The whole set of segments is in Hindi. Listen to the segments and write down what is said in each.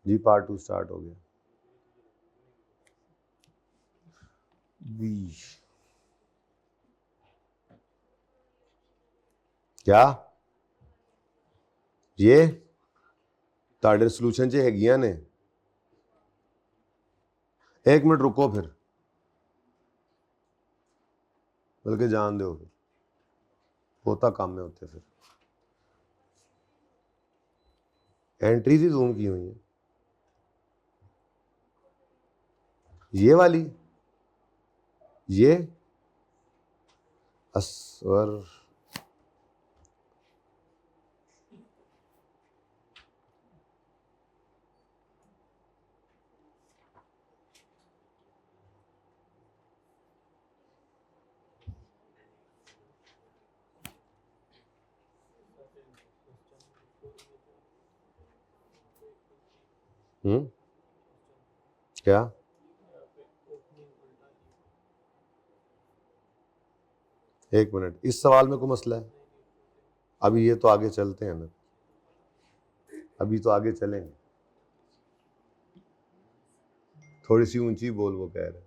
जी पार्ट 2 स्टार्ट हो गया। क्या ये ताड़े सोल्यूशन च हैगियां ने? एक मिनट रुको फिर, बल्कि जान दो फिर, होता काम में होते फिर। एंट्रीज ही जूम की हुई है ये वाली, ये असवर क्या एक मिनट, इस सवाल में कोई मसला है? अभी ये तो आगे चलते हैं ना, अभी तो आगे चलेंगे। थोड़ी सी ऊंची बोल, वो कह रहे।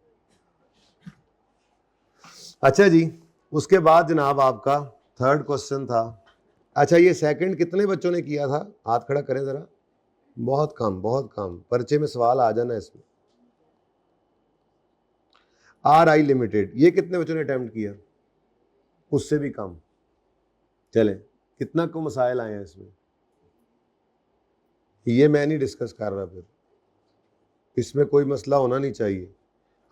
अच्छा जी, उसके बाद जनाब आपका थर्ड क्वेश्चन था। अच्छा, ये सेकंड कितने बच्चों ने किया था? हाथ खड़ा करें जरा। बहुत कम, बहुत कम। पर्चे में सवाल आ जाना इसमें। RI लिमिटेड, ये कितने बच्चों ने अटेम्प्ट किया? उससे भी कम। चले, कितना को मसाइल आए हैं इसमें? ये मैं नहीं डिस्कस कर रहा, फिर इसमें कोई मसला होना नहीं चाहिए,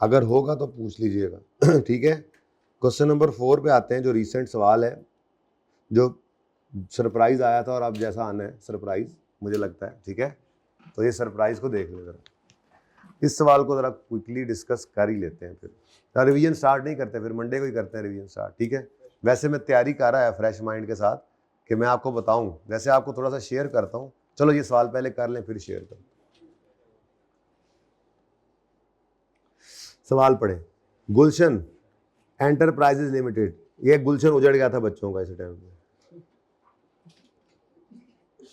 अगर होगा तो पूछ लीजिएगा। ठीक है, क्वेश्चन नंबर 4 पे आते हैं, जो रिसेंट सवाल है, जो सरप्राइज आया था, और अब जैसा आना है सरप्राइज मुझे लगता है। ठीक है, तो ये सरप्राइज को देख ले जरा, इस सवाल को जरा क्विकली डिस्कस कर ही लेते हैं, फिर रिवीजन स्टार्ट नहीं करते, फिर मंडे को ही करते हैं रिवीजन स्टार्ट। ठीक है, वैसे मैं तैयारी कर रहा है फ्रेश माइंड के साथ कि मैं आपको बताऊं, वैसे आपको थोड़ा सा शेयर करता हूं। चलो ये सवाल पहले कर लें, फिर शेयर करें। सवाल पढ़े। गुलशन एंटरप्राइजेज लिमिटेड, ये गुलशन उजड़ गया था बच्चों का इस टाइम पे,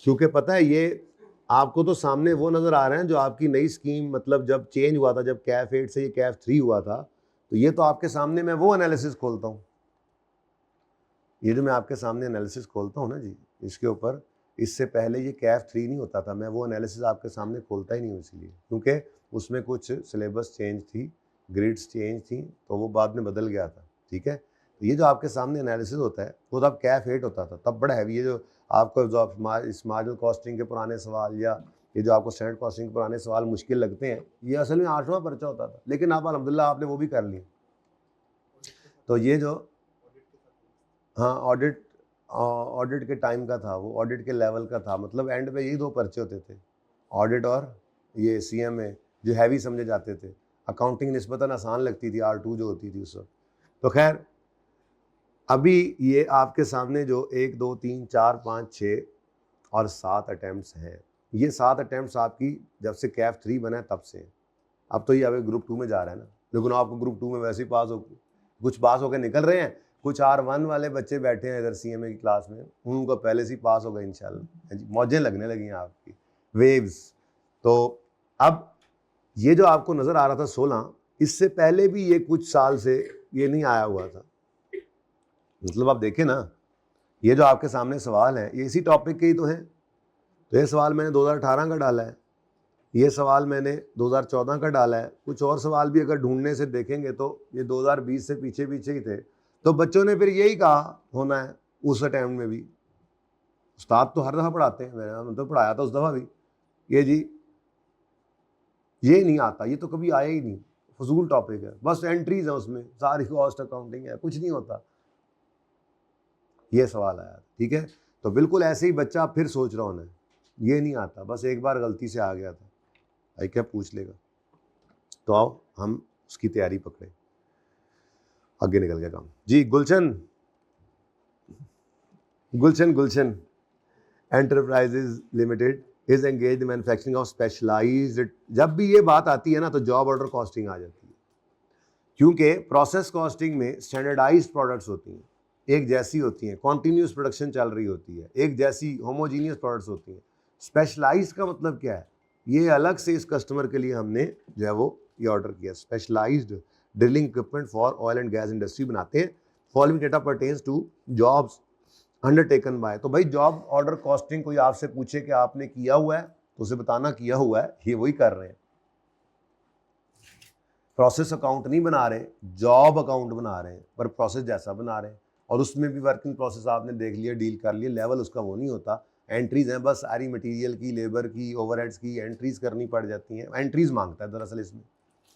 क्योंकि पता है ये आपको तो सामने वो नजर आ रहे हैं जो आपकी नई स्कीम, मतलब जब चेंज हुआ था, जब कैफ 8 से ये कैफ 3 हुआ था, तो ये तो आपके सामने मैं वो एनालिसिस खोलता हूँ, ये जो मैं आपके सामने एनालिसिस खोलता हूँ ना जी, इसके ऊपर, इससे पहले ये कैफ 3 नहीं होता था, मैं वो एनालिसिस आपके सामने खोलता ही नहीं हूँ, इसलिए क्योंकि उसमें कुछ सिलेबस चेंज थी, ग्रेड्स चेंज थी, तो वो बाद में बदल गया था। ठीक है, तो ये जो आपके सामने एनालिसिस होता है, वो तब कैफ 8 होता था, तब बड़ा हैवी। ये जो आपको जो इस मार्जिनल कॉस्टिंग के पुराने सवाल, या ये जो आपको स्टैंडर्ड कॉस्टिंग के पुराने सवाल मुश्किल लगते हैं, ये असल में 8वां पर्चा होता था, लेकिन आप अल्हम्दुलिल्लाह आपने वो भी कर लिया। तो ये जो, हाँ, ऑडिट के टाइम का था, वो ऑडिट के लेवल का था, मतलब एंड पे यही 2 पर्चे होते थे, ऑडिट और ये CMA, जो हैवी समझे जाते थे। अकाउंटिंग निस्बतन आसान लगती थी, R2 जो होती थी उस वक्त। तो खैर, अभी ये आपके सामने जो 1 2 3 4 5 6 और 7 अटैम्प्ट्स हैं, ये 7 अटैम्प्ट्स आपकी जब से कैफ 3 बना है तब से। अब तो ये अभी ग्रुप 2 में जा रहा है ना, लेकिन आपको ग्रुप 2 में वैसे ही पास हो, कुछ पास होकर निकल रहे हैं, कुछ R1 वाले बच्चे बैठे हैं इधर CMA की क्लास में, उनको पहले से ही पास हो गए इंशाल्लाह, मौजें लगने लगी हैं आपकी, वेव्स। तो अब ये जो आपको नजर आ रहा था 16, इससे पहले भी ये कुछ साल से ये नहीं आया हुआ था, मतलब आप देखें ना, ये जो आपके सामने सवाल है, ये इसी टॉपिक के ही तो हैं। तो ये सवाल मैंने 2018 का डाला है, ये सवाल मैंने 2014 का डाला है, कुछ और सवाल भी अगर ढूंढने से देखेंगे तो ये 2020 से पीछे पीछे ही थे। तो बच्चों ने फिर यही कहा होना है उस टाइम में भी, उस्ताद तो हर दफ़ा पढ़ाते हैं, मैंने तो पढ़ाया था उस दफ़ा भी, ये जी ये नहीं आता, ये तो कभी आया ही नहीं, फजूल टॉपिक है, बस एंट्रीज है उसमें, सारी कॉस्ट अकाउंटिंग है, कुछ नहीं होता, ये सवाल आया। ठीक है, तो बिल्कुल ऐसे ही बच्चा फिर सोच रहा होना है, ये नहीं आता, बस एक बार गलती से आ गया था, भाई क्या पूछ लेगा। तो आओ हम उसकी तैयारी पकड़े, आगे निकल गया काम जी। Gulshan enterprises limited is engage in manufacturing of specialized. जब भी ये बात आती है ना, तो जॉब ऑर्डर कॉस्टिंग आ जाती है, क्योंकि प्रोसेस कॉस्टिंग में स्टैंडर्डाइज्ड प्रोडक्ट्स होती हैं, एक जैसी होती हैं, कॉन्टिन्यूस प्रोडक्शन चल रही होती है, एक जैसी होमोजीनियस प्रोडक्ट्स होती हैं। स्पेशलाइज्ड का मतलब क्या है? ये अलग से इस कस्टमर के लिए हमने जो है वो ये ऑर्डर किया। Specialised drilling equipment for oil and gas industry बनाते हैं। Following data pertains to jobs undertaken by. तो भाई जॉब ऑर्डर कॉस्टिंग कोई आपसे पूछे कि आपने किया हुआ है तो उसे बताना किया हुआ है, ये वही कर रहे हैं। प्रोसेस अकाउंट नहीं बना रहे, जॉब अकाउंट बना रहे हैं, पर प्रोसेस जैसा बना रहे हैं। और उसमें भी वर्किंग प्रोसेस आपने देख लिया, डील कर लिया, लेवल उसका वो नहीं होता। एंट्रीज हैं बस, सारी मटेरियल की, लेबर की, ओवरहेड्स की एंट्रीज करनी पड़ जाती हैं। एंट्रीज मांगता है दरअसल इसमें,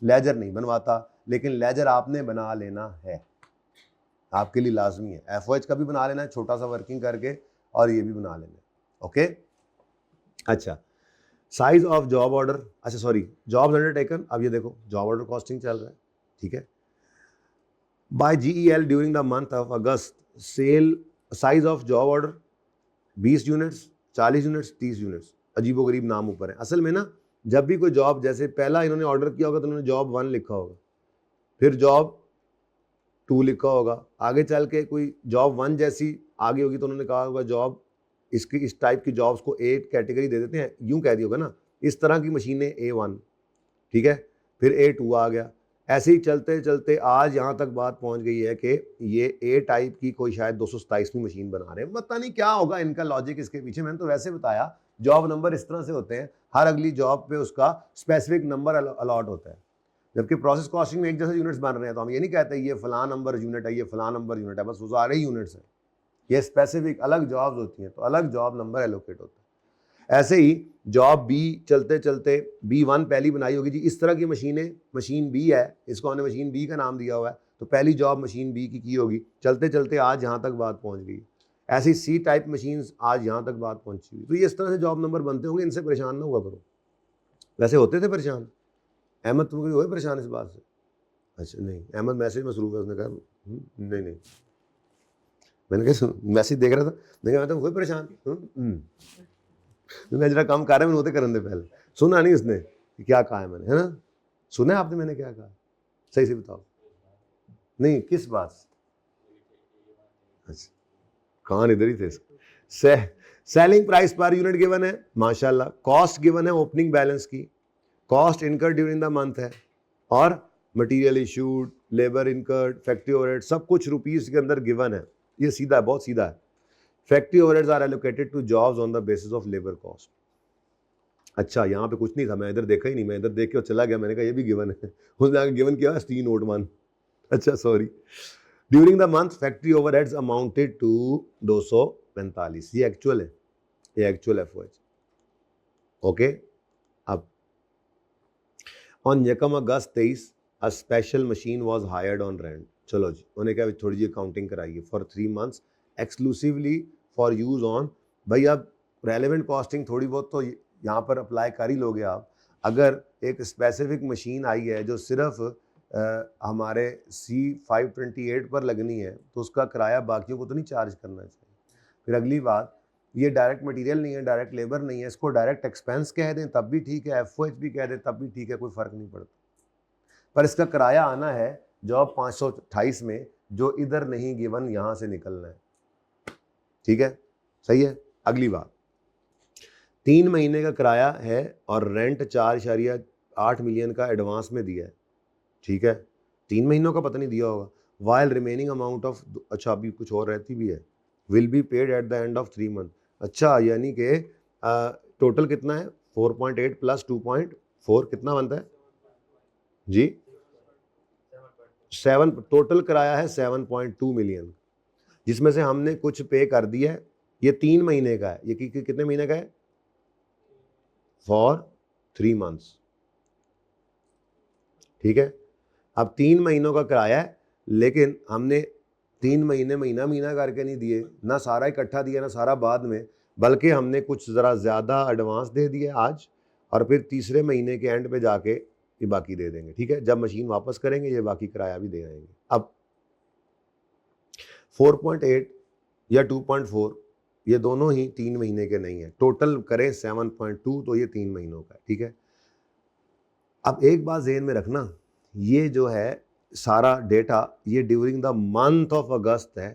लेजर नहीं बनवाता, लेकिन लेजर आपने बना लेना है, आपके लिए लाजमी है। एफओएच का भी बना लेना है छोटा सा वर्किंग करके, और ये भी बना लेना है। ओके, अच्छा, साइज ऑफ जॉब ऑर्डर, अच्छा सॉरी, जॉब अंडरटेकन। अब ये देखो जॉब ऑर्डर कॉस्टिंग चल रहा है, ठीक है। By GEL during the month of August, sale size of job order 20 units, 40 units, 30 units. अजीबोगरीब नाम ऊपर है। असल में ना जब भी कोई जॉब, जैसे पहला इन्होंने ऑर्डर किया होगा तो उन्होंने जॉब 1 लिखा होगा, फिर जॉब 2 लिखा होगा, आगे चल के कोई जॉब 1 जैसी आगे होगी तो उन्होंने कहा होगा जॉब, इसकी इस टाइप की जॉब्स को A कैटेगरी दे देते हैं, यूं कह दिया होगा ना, इस तरह की मशीनें A1, ठीक है, फिर A2 आ गया। ऐसे ही चलते चलते आज यहाँ तक बात पहुँच गई है कि ये A टाइप की कोई शायद 227वीं मशीन बना रहे हैं। पता नहीं क्या होगा इनका लॉजिक इसके पीछे। मैंने तो वैसे बताया जॉब नंबर इस तरह से होते हैं, हर अगली जॉब पे उसका स्पेसिफिक नंबर अलॉट होता है। जबकि प्रोसेस कॉस्टिंग में एक जैसे यूनिट्स बन रहे हैं तो हम ये नहीं कहते ये फलां नंबर यूनिट है, ये फलां नंबर यूनिट है, बस वो सारे ही यूनिट्स हैं। ये स्पेसिफिक अलग जॉब्स होती हैं तो अलग जॉब नंबर एलोकेट होता है। ऐसे ही जॉब बी चलते चलते B1 पहली बनाई होगी जी, इस तरह की मशीनें, मशीन बी है, इसको हमने मशीन बी का नाम दिया हुआ है, तो पहली जॉब मशीन बी की होगी। चलते चलते आज यहाँ तक बात पहुँच गई। ऐसी सी टाइप मशीन आज यहाँ तक बात पहुँची हुई। तो ये इस तरह से जॉब नंबर बनते होंगे, इनसे परेशान ना हुआ करो। वैसे होते थे परेशान, अहमद तुम कभी हुए परेशान इस बात से? अच्छा नहीं, अहमद मैसेज मसरूफ है, उसने कहा नहीं नहीं, मैंने कहा मैसेज देख रहा था, देखा मैं तो हुए परेशान। मैं जरा काम कर रहा है, मैंने होते करने दे पहले। सुना नहीं उसने कि क्या कहा है मैंने, है ना? सुना है आपने मैंने क्या कहा? सही से बताओ। नहीं, किस बात से? अच्छा, कान इधर ही थे। Selling price per unit given है, माशाल्लाह। कॉस्ट गिवन है ओपनिंग बैलेंस की, cost incurred during the month है, और material issued, labour incurred, factory overhead, सब कुछ रुपीस के अंदर गिवन है। ये सीधा है, बहुत सीधा है। Factory overheads are allocated to jobs on the basis of labour cost. अच्छा, यहाँ पे कुछ नहीं था, मैं इधर देखा ही नहीं, मैं इधर देख के चला गया, मैंने कहा ये भी गिवन है। उसने आगे गिवन किया सी नोट 1। अच्छा sorry. During the month factory overheads amounted to 245। ये एक्चुअल है, ये एक्चुअल एफओएच। ओके, अब ऑन यकम August 23 a special machine was hired on rent. चलो जी, उन्होंने क्या थोड़ी जी अकाउंटिंग कराई है for 3 months exclusively for use on. भाई अब रेलेवेंट कॉस्टिंग थोड़ी बहुत तो यहाँ पर अप्लाई कर ही लोगे आप। अगर एक स्पेसिफिक मशीन आई है जो सिर्फ हमारे C528 पर लगनी है तो उसका किराया बाकियों को तो नहीं चार्ज करना चाहिए। फिर अगली बात, ये डायरेक्ट मटेरियल नहीं है, डायरेक्ट लेबर नहीं है, इसको डायरेक्ट एक्सपेंस कह दें तब भी ठीक है, एफओएच भी कह दें तब भी ठीक है, कोई फ़र्क नहीं पड़ता। पर इसका किराया आना है जॉब 528 में, जो इधर नहीं गिवन, यहाँ से निकलना है। ठीक है, सही है। अगली बात, 3 महीने का किराया है और रेंट 4.8 मिलियन का एडवांस में दिया है। ठीक है, 3 महीनों का पता नहीं दिया होगा। वाइल रिमेनिंग अमाउंट ऑफ, अच्छा अभी कुछ और रहती भी है, will be paid at the end of 3 month. अच्छा, यानी कि टोटल कितना है? 4.8 प्लस 2.4 कितना बनता है जी? 7, टोटल किराया है 7.2 मिलियन, जिसमें से हमने कुछ पे कर दिया है। ये 3 महीने का है, ये कितने महीने का है? For 3 months. ठीक है, अब 3 महीनों का किराया है, लेकिन हमने 3 महीने महीना महीना करके नहीं दिए, ना सारा इकट्ठा दिया ना सारा बाद में, बल्कि हमने कुछ ज़रा ज़्यादा एडवांस दे दिए आज, और फिर तीसरे महीने के एंड पे जाके ये बाकी दे देंगे। ठीक है, जब मशीन वापस करेंगे ये बाकी किराया भी दे आएंगे। अब 4.8 या 2.4 ये दोनों ही 3 महीने के नहीं है, टोटल करें 7.2 तो ये 3 महीनों का है। ठीक है, अब एक बात ज़हन में रखना, ये जो है सारा डेटा ये ड्यूरिंग द मंथ ऑफ अगस्त है,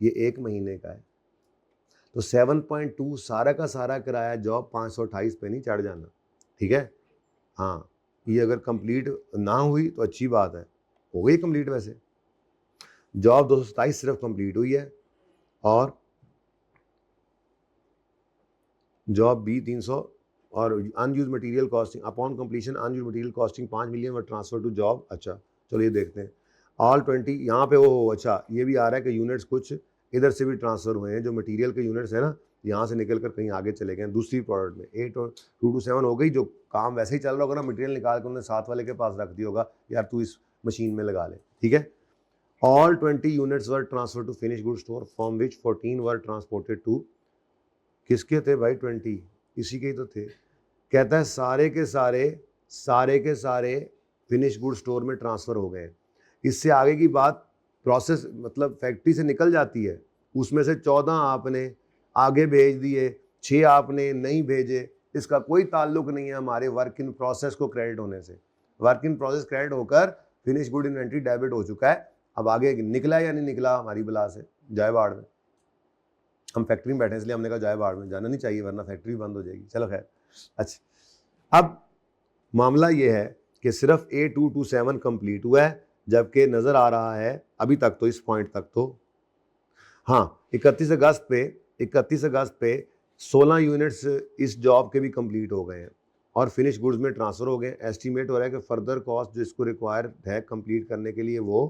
ये 1 महीने का है। तो 7.2 सारा का सारा किराया जॉब 528 पे नहीं चढ़ जाना, ठीक है। हाँ, ये अगर कंप्लीट ना हुई तो अच्छी बात है, हो गई कंप्लीट। वैसे जॉब 227 सिर्फ कंप्लीट हुई है और जॉब बी 300 और unused material costing upon completion unuse material costing 5 million व ट्रांसफर टू जॉब। अच्छा चलो ये देखते हैं। ऑल 20 यहाँ पे वो अच्छा ये भी आ रहा है कि यूनिट्स कुछ इधर से भी ट्रांसफर हुए हैं, जो मटेरियल के यूनिट्स है ना यहाँ से निकल कर कहीं आगे चले गए दूसरी प्रोडक्ट में। 8 और 2 to 7 हो गई, जो काम वैसे ही चल रहा होगा ना, मटेरियल निकाल कर उन्होंने साथ वाले के पास रख दिया होगा, यार तू इस मशीन में लगा ले, ठीक है। All 20 units were transfer to finish good store from which 14 were transported to, किसके थे भाई 20, इसी के ही तो थे। कहता है सारे के सारे फिनिश गुड स्टोर में ट्रांसफ़र हो गए। इससे आगे की बात प्रोसेस मतलब फैक्ट्री से निकल जाती है, उसमें से 14 आपने आगे भेज दिए, 6 आपने नहीं भेजे, इसका कोई ताल्लुक नहीं है हमारे वर्क इन प्रोसेस को क्रेडिट होने से। वर्क इन प्रोसेस क्रेडिट होकर फिनिश गुड इन्वेंट्री डेबिट हो चुका है। अब आगे निकला या नहीं निकला हमारी बला से, जाए बाढ़ में। हम फैक्ट्री में बैठे इसलिए हमने कहा जाए बाढ़ में, जाना नहीं चाहिए वरना फैक्ट्री बंद हो जाएगी। चलो खैर, अच्छा अब मामला ये है कि सिर्फ A2 to 7 कंप्लीट हुआ है, जबकि नज़र आ रहा है अभी तक तो इस पॉइंट तक तो हाँ 31 अगस्त पे 16 यूनिट्स इस जॉब के भी कंप्लीट हो गए हैं और फिनिश गुड्स में ट्रांसफ़र हो गए। एस्टीमेट हो रहा है कि फर्दर कॉस्ट जो इसको रिक्वायर है कंप्लीट करने के लिए वो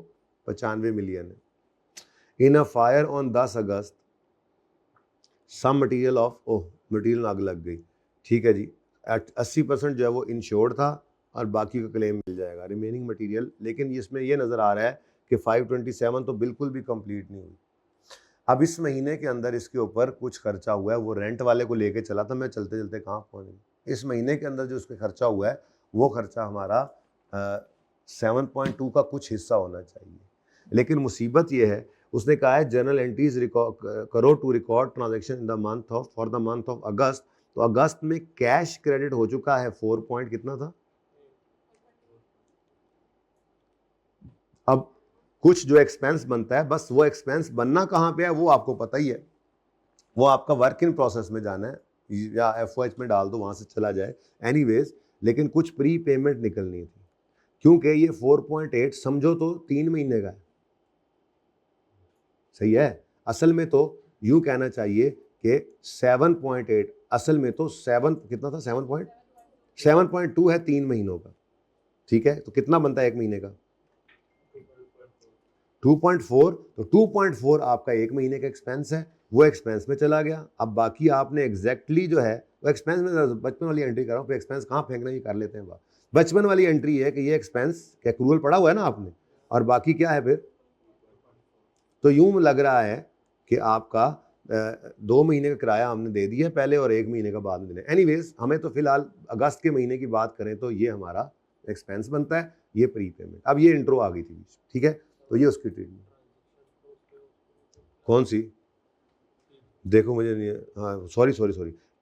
95 मिलियन है। In a fire on 10 August some material of material आग लग गई, ठीक है जी। 80% जो है वो इंश्योर्ड था और बाकी का क्लेम मिल जाएगा रिमेनिंग मटेरियल। लेकिन इसमें ये नज़र आ रहा है कि 527 तो बिल्कुल भी कंप्लीट नहीं हुई। अब इस महीने के अंदर इसके ऊपर कुछ खर्चा हुआ है, वो रेंट वाले को लेके चला था मैं, चलते चलते कहाँ पहुँच गई। इस महीने के अंदर जो उसके खर्चा हुआ है वो खर्चा हमारा 7.2 का कुछ हिस्सा होना चाहिए। लेकिन मुसीबत ये है, उसने कहा है जर्नल एंट्रीज करो to record transaction in the month of for the month of August. तो अगस्त में कैश क्रेडिट हो चुका है 4 पॉइंट कितना था। अब कुछ जो एक्सपेंस बनता है, बस वो एक्सपेंस बनना कहाँ पे है वो आपको पता ही है, वो आपका वर्क इन प्रोसेस में जाना है या FOH में डाल दो, वहां से चला जाए एनीवेज। लेकिन कुछ प्री पेमेंट निकलनी थी, क्योंकि ये 4.8 समझो तो 3 महीने का है, सही है। असल में तो यूं कहना चाहिए कि 7.8, असल में तो 7 कितना था, 7.2 है 3 महीनों का, ठीक है। तो कितना बनता है एक महीने का 2.4, तो 2.4 आपका एक महीने का एक्सपेंस है, वो एक्सपेंस में चला गया। अब बाकी आपने एग्जैक्टली जो है वो एक्सपेंस में, बचपन वाली एंट्री कर रहा हूँ, एक्सपेंस कहाँ फेंकना ये कर लेते हैं बात। बचपन वाली एंट्री है कि ये एक्सपेंस एक्रूवल पड़ा हुआ है ना आपने, और बाकी क्या है फिर। तो यूं लग रहा है कि आपका 2 महीने का किराया हमने दे दिया पहले और 1 महीने का बाद में देना। एनीवेज हमें तो फिलहाल अगस्त के महीने की बात करें तो ये हमारा एक्सपेंस बनता है, ये प्री पेमेंट। अब ये इंट्रो आ गई थी, ठीक है। तो ये उसकी ट्रीटमेंट कौन सी, देखो मुझे नहीं, हाँ sorry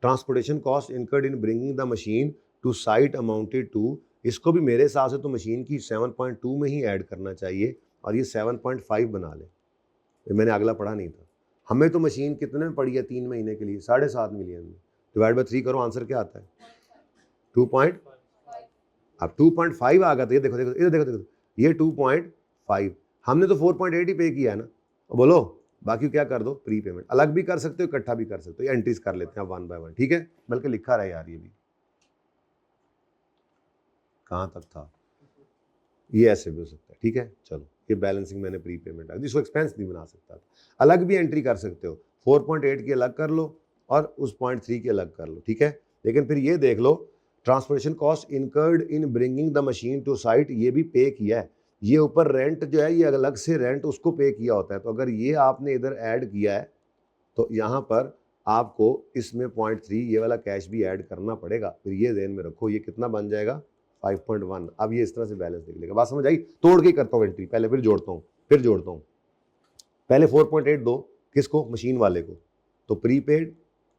transportation cost incurred in bringing the machine to site amounted to, इसको भी मेरे हिसाब से तो मशीन की 7.2 में ही ऐड करना चाहिए और ये 7.5 बना ले। मैंने अगला पढ़ा नहीं था। हमें तो मशीन कितने में पड़ी है 3 महीने के लिए, 7.5 मिलियन में, डिवाइड बाय 3 करो, आंसर क्या आता है 2 पॉइंट। अब 2.5 आ गया, तो ये देखो ये 2.5, हमने तो 4.8 ही पे किया है ना। बोलो बाकी क्या कर दो, प्री पेमेंट अलग भी कर सकते हो, इकट्ठा भी कर सकते हो, एंट्रीज कर लेते हैं 1 बाय 1, ठीक है। बल्कि लिखा रहा यार, ये भी कहाँ तक था, ये ऐसे भी हो सकता है, ठीक है। चलो ये बैलेंसिंग मैंने प्री पेमेंट आ, इसको एक्सपेंस नहीं बना सकता था, अलग भी एंट्री कर सकते हो, 4.8 की अलग कर लो और उस 0.3 की अलग कर लो, ठीक है। लेकिन फिर ये देख लो transportation cost incurred in bringing the machine to site, ये भी पे किया है। ये ऊपर रेंट जो है ये अलग से रेंट उसको पे किया होता है। तो अगर ये आपने इधर ऐड किया है तो यहाँ पर आपको इसमें 0.3 ये वाला कैश भी ऐड करना पड़ेगा। फिर ये ध्यान में रखो, ये कितना बन जाएगा 5.1। अब ये इस तरह से बैलेंस देख लेगा, बात समझ आई। तोड़ के करता हूँ एंट्री, पहले फिर जोड़ता हूँ पहले 4.8 दो किसको, मशीन वाले को, तो प्रीपेड,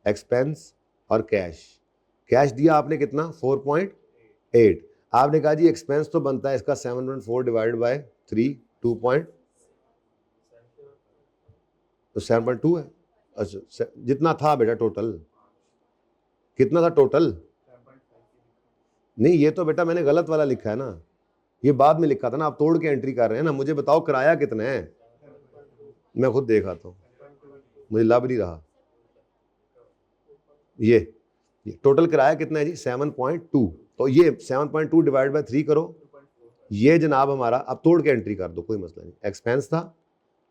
एक्सपेंस और कैश दिया आपने कितना 4.8। आपने कहा जी एक्सपेंस तो बनता है इसका 7.4 डिवाइड बाय 3 2 पॉइंट, तो 7.2 है। अच्छा जितना था बेटा टोटल, कितना था टोटल, नहीं, ये तो बेटा मैंने गलत वाला लिखा है ना, ये बाद में लिखा था ना, आप तोड़ के एंट्री कर रहे हैं ना। मुझे बताओ किराया कितना है, मैं खुद देख आता हूँ, मुझे लब नहीं रहा। ये टोटल किराया कितना है जी, 7.2। तो ये 7.2 डिवाइड बाय 3 करो, ये जनाब हमारा, अब तोड़ के एंट्री कर दो, कोई मसला नहीं, एक्सपेंस था,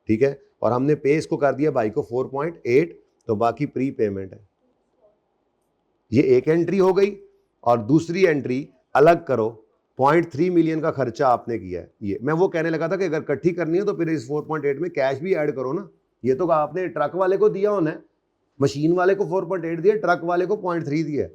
ठीक है। और हमने पे इसको कर दिया भाई को 4.8, तो बाकी प्री पेमेंट है। ये एक एंट्री हो गई, और दूसरी एंट्री अलग करो, 0.3 मिलियन का खर्चा आपने किया है। ये मैं वो कहने लगा था कि अगर इकट्ठी करनी है तो फिर इस 4.8 में कैश भी ऐड करो ना। ये तो आपने ट्रक वाले को दिया होना है, मशीन वाले को 4.8 दिया, ट्रक वाले को 0.3 दिया।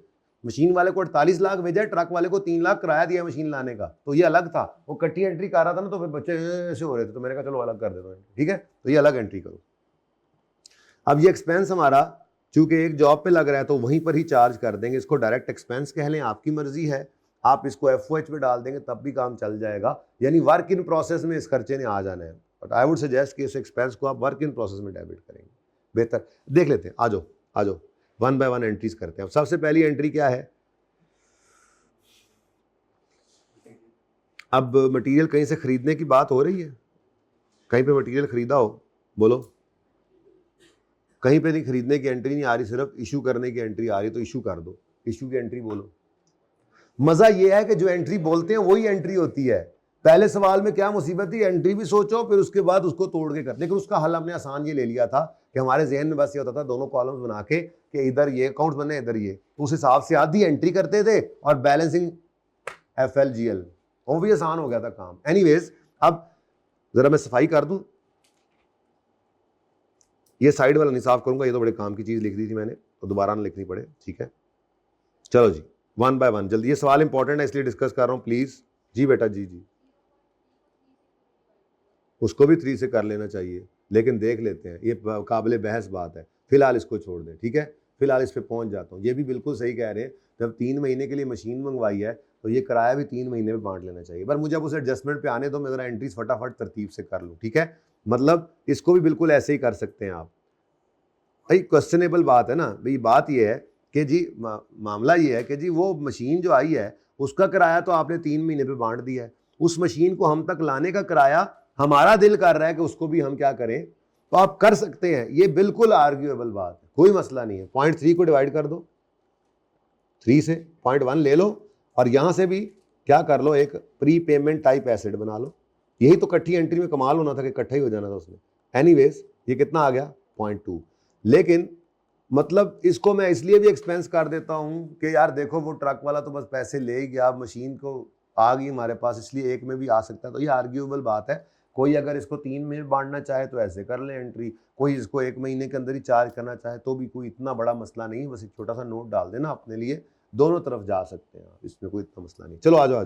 मशीन वाले को 48 लाख भेजा, ट्रक वाले को 3 लाख किराया दिया मशीन लाने का, तो ये अलग था। वो कट्टी एंट्री कर रहा था ना, तो फिर बच्चे ऐसे हो रहे थे, तो मैंने कहा चलो अलग कर देता हूँ, ठीक है। तो ये अलग एंट्री करो। अब ये एक्सपेंस हमारा चूंकि एक जॉब पे लग रहा है तो वहीं पर ही चार्ज कर देंगे, इसको डायरेक्ट एक्सपेंस कह लें, आपकी मर्जी है। आप इसको FOH में डाल देंगे तब भी काम चल जाएगा, यानी वर्क इन प्रोसेस में इस खर्चे ने आ जाना है। बट आई वुड सजेस्ट कि इस एक्सपेंस को आप वर्क इन प्रोसेस में डेबिट करेंगे, बेहतर। देख लेते हैं, आ जाओ 1 बाय 1 एंट्रीज करते हैं। सबसे पहली एंट्री क्या है, अब मटेरियल कहीं से खरीदने की बात हो रही है, कहीं पे मटेरियल खरीदा हो, बोलो। कहीं पे नहीं खरीदने की एंट्री नहीं आ रही, सिर्फ इशू करने की एंट्री आ रही, तो इशू कर दो, इशू की एंट्री बोलो। मजा ये है कि जो एंट्री बोलते हैं वही एंट्री होती है। पहले सवाल में क्या मुसीबत थी, एंट्री भी सोचो फिर उसके बाद उसको तोड़ के कर। लेकिन उसका हल हमने आसान ये ले लिया था कि हमारे जहन में बस ये होता था दोनों कॉलम्स बना के कि इधर ये अकाउंट बने, इधर ये, तो उस हिसाब से आधी एंट्री करते थे और बैलेंसिंग FLGL, वो भी आसान हो गया था काम। एनीवेज, अब जरा मैं सफाई कर दूं, ये साइड वाला नहीं साफ करूंगा, ये तो बड़े काम की चीज लिख दी थी मैंने, तो दोबारा ना लिखनी पड़े, ठीक है। चलो जी 1 बाय 1 जल्दी, ये सवाल इंपॉर्टेंट है इसलिए डिस्कस कर रहा हूं, प्लीज। जी बेटा, जी उसको भी 3 से कर लेना चाहिए, लेकिन देख लेते हैं, ये काबिल बहस बात है, फिलहाल इसको छोड़ दें, ठीक है। फिलहाल इस पे पहुंच जाता हूँ। ये भी बिल्कुल सही कह रहे हैं, जब 3 महीने के लिए मशीन मंगवाई है तो ये किराया भी 3 महीने में बांट लेना चाहिए। पर मुझे अब उस एडजस्टमेंट पे आने दो, मैं जरा एंट्रीज फटाफट तरतीब से कर लूँ, ठीक है। मतलब इसको भी बिल्कुल ऐसे ही कर सकते हैं आप। भाई क्वेश्चनेबल बात है ना भाई, बात ये है कि जी मामला ये है कि जी वो मशीन जो आई है उसका किराया तो आपने 3 महीने पे बांट दिया है, उस मशीन को हम तक लाने का किराया हमारा दिल कर रहा है कि उसको भी हम क्या करें, तो आप कर सकते हैं, ये बिल्कुल आर्ग्यूएबल बात है, कोई मसला नहीं है। 0.3 को डिवाइड कर दो 3 से, 0.1 ले लो और यहां से भी क्या कर लो, एक प्री पेमेंट टाइप एसेट बना लो। यही तो इकट्ठी एंट्री में कमाल होना था कि इकट्ठा ही हो जाना था उसमें। एनीवेज, ये कितना आ गया 0.2। लेकिन मतलब इसको मैं इसलिए भी एक्सपेंस कर देता हूं कि यार देखो वो ट्रक वाला तो बस पैसे ले ही गया, मशीन को आ गई हमारे पास, इसलिए एक में भी आ सकता है। तो ये आर्ग्यूएबल बात है। कोई अगर इसको 3 में बांटना चाहे तो ऐसे कर ले एंट्री, कोई इसको 1 महीने के अंदर ही चार्ज करना चाहे तो भी कोई इतना बड़ा मसला नहीं है, बस एक छोटा सा नोट डाल देना अपने लिए, दोनों तरफ जा सकते हैं आप, इसमें कोई इतना मसला नहीं। चलो आ जाओ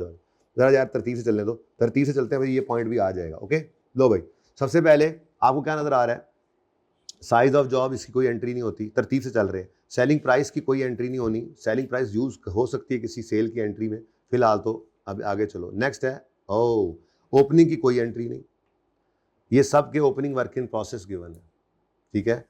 जरा यार तरतीब से चलने दो, तरतीब से चलते हैं भाई, ये पॉइंट भी आ जाएगा। ओके लो भाई, सबसे पहले आपको क्या नजर आ रहा है, साइज ऑफ जॉब, इसकी कोई एंट्री नहीं होती, तरतीब से चल रहे हैं। सेलिंग प्राइस की कोई एंट्री नहीं होनी, सेलिंग प्राइस यूज हो सकती है किसी सेल की एंट्री में, फिलहाल तो अब आगे चलो। नेक्स्ट है ओपनिंग की कोई एंट्री नहीं, ये सब के opening work in process given है, ठीक है।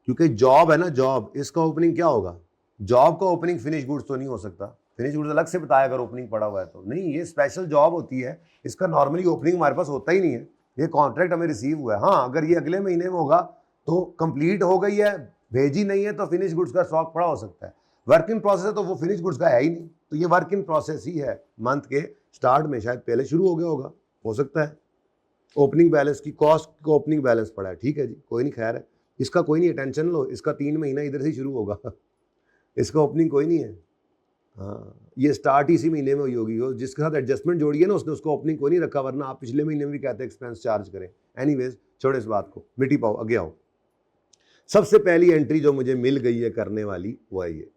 क्योंकि जॉब है ना, जॉब, इसका ओपनिंग क्या होगा, जॉब का ओपनिंग फिनिश गुड्स तो नहीं हो सकता, फिनिश गुड्स अलग से बताया अगर ओपनिंग पड़ा हुआ है तो नहीं, ये स्पेशल जॉब होती है, इसका नॉर्मली ओपनिंग हमारे पास होता ही नहीं है। ये कॉन्ट्रैक्ट हमें रिसीव हुआ है, हाँ अगर ये अगले महीने में होगा तो कंप्लीट हो गई है, भेजी नहीं है तो फिनिश गुड्स का स्टॉक पड़ा हो सकता है। वर्क इन प्रोसेस है तो वो फिनिश गुड्स का है ही नहीं, तो ये वर्क इन प्रोसेस ही है। मंथ के स्टार्ट में शायद पहले शुरू हो गया होगा, हो सकता है। ओपनिंग बैलेंस की कॉस्ट को ओपनिंग बैलेंस पड़ा है, ठीक है जी, कोई नहीं, खैर है, इसका कोई नहीं, टेंशन लो, इसका 3 महीना इधर से शुरू होगा इसका ओपनिंग कोई नहीं है, हाँ ये स्टार्ट इसी महीने में हुई होगी, वो जिसके साथ एडजस्टमेंट जोड़ी है ना उसने, उसको ओपनिंग कोई नहीं रखा, वरना आप पिछले महीने में भी कहते हैं एक्सपेंस चार्ज करें। एनीवेज छोड़ो इस बात को, मिट्टी पाओ, आगे आओ। सबसे पहली एंट्री जो मुझे मिल गई है करने वाली वो है ये,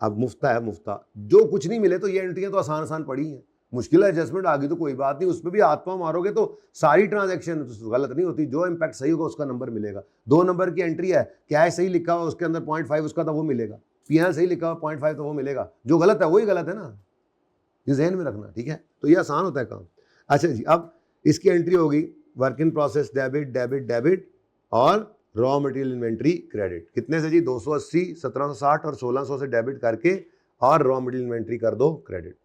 अब मुफ्ता है, मुफ्ता जो कुछ नहीं मिले तो ये एंट्रियां तो आसान आसान पड़ी हैं, मुश्किल एडजस्टमेंट आ गई तो कोई बात नहीं, उस पर भी आत्मा मारोगे तो सारी ट्रांजैक्शन गलत नहीं होती, जो इम्पैक्ट सही होगा उसका नंबर मिलेगा। 2 नंबर की एंट्री है, कैश सही लिखा हुआ उसके अंदर 0.5 उसका था वो मिलेगा, P&L सही लिखा हुआ 0.5 तो वो मिलेगा, जो गलत है वही गलत है ना, ये जहन में रखना, ठीक है। तो ये आसान होता है काम। अच्छा जी, अब इसकी एंट्री होगी work in process debit debit debit और रॉ मटेरियल इन्वेंट्री क्रेडिट, कितने से जी 280, 1760 और 1600 से डेबिट करके और रॉ मटेरियल इन्वेंट्री कर दो क्रेडिट।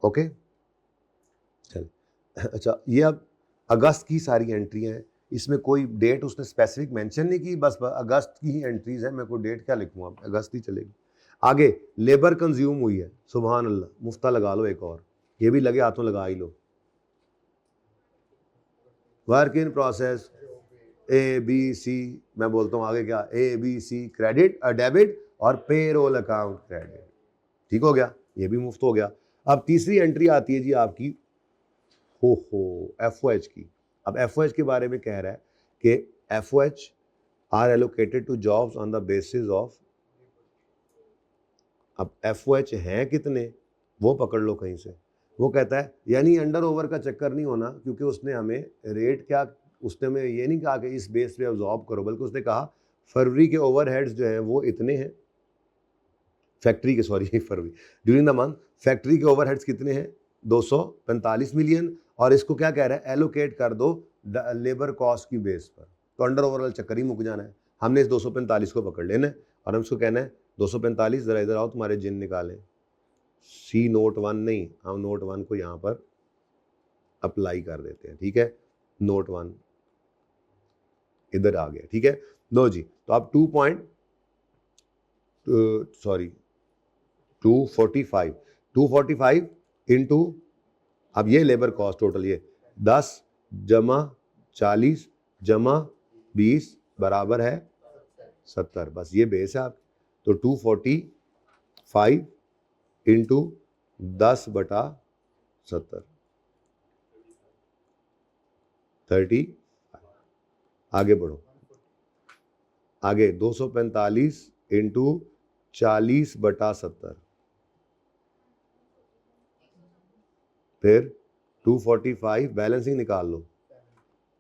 ओके चल। अच्छा, ये अब अगस्त की सारी एंट्री हैं, इसमें कोई डेट उसने स्पेसिफिक मेंशन नहीं की, बस अगस्त की ही एंट्रीज है, मैं कोई डेट क्या लिखूँ, अब अगस्त ही चलेगी। आगे लेबर कंज्यूम हुई है, सुभान अल्लाह, मुफ्ता लगा लो एक और, ये भी लगे हाथों लगा ही लो। Work in process A B C, मैं बोलता हूँ आगे क्या, A B C credit debit और पेरोल अकाउंट क्रेडिट, ठीक हो गया, ये भी मुफ्त हो गया। अब तीसरी एंट्री आती है जी आपकी हो एफओएच की। अब एफओएच के बारे में कह रहा है कि FOH are allocated to jobs on the basis of, अब एफओएच हैं कितने वो पकड़ लो कहीं से। वो कहता है यानी अंडर ओवर का चक्कर नहीं होना, क्योंकि उसने हमें रेट क्या, उसने हमें ये नहीं कहा कि इस बेस पे अब्जॉर्ब करो, बल्कि उसने कहा फरवरी के ओवरहेड्स जो हैं वो इतने हैं, फैक्ट्री के, sorry February during the month factory के ओवरहेड्स कितने हैं 245 मिलियन, और इसको क्या कह रहा है, एलोकेट कर दो लेबर कॉस्ट की बेस पर, तो अंडर ओवरऑल चक्कर ही मुक जाना है। हमने इस 245 को पकड़ लेना है और हम उसको कहना है 245 जरा इधर आओ तुम्हारे जिन निकालें, सी नोट 1 नहीं, हम नोट 1 को यहाँ पर अप्लाई कर देते हैं, ठीक है, नोट 1 इधर आ गया, ठीक है। लो जी, तो आप 245 इंटू, अब ये लेबर कॉस्ट टोटल, ये 10 जमा 40 जमा 20 बराबर है 70, बस ये बेस है आप। तो 245 इंटू 10/70 30, आगे बढ़ो, आगे 245 इंटू 40/70, फिर 245 बैलेंसिंग निकाल लो,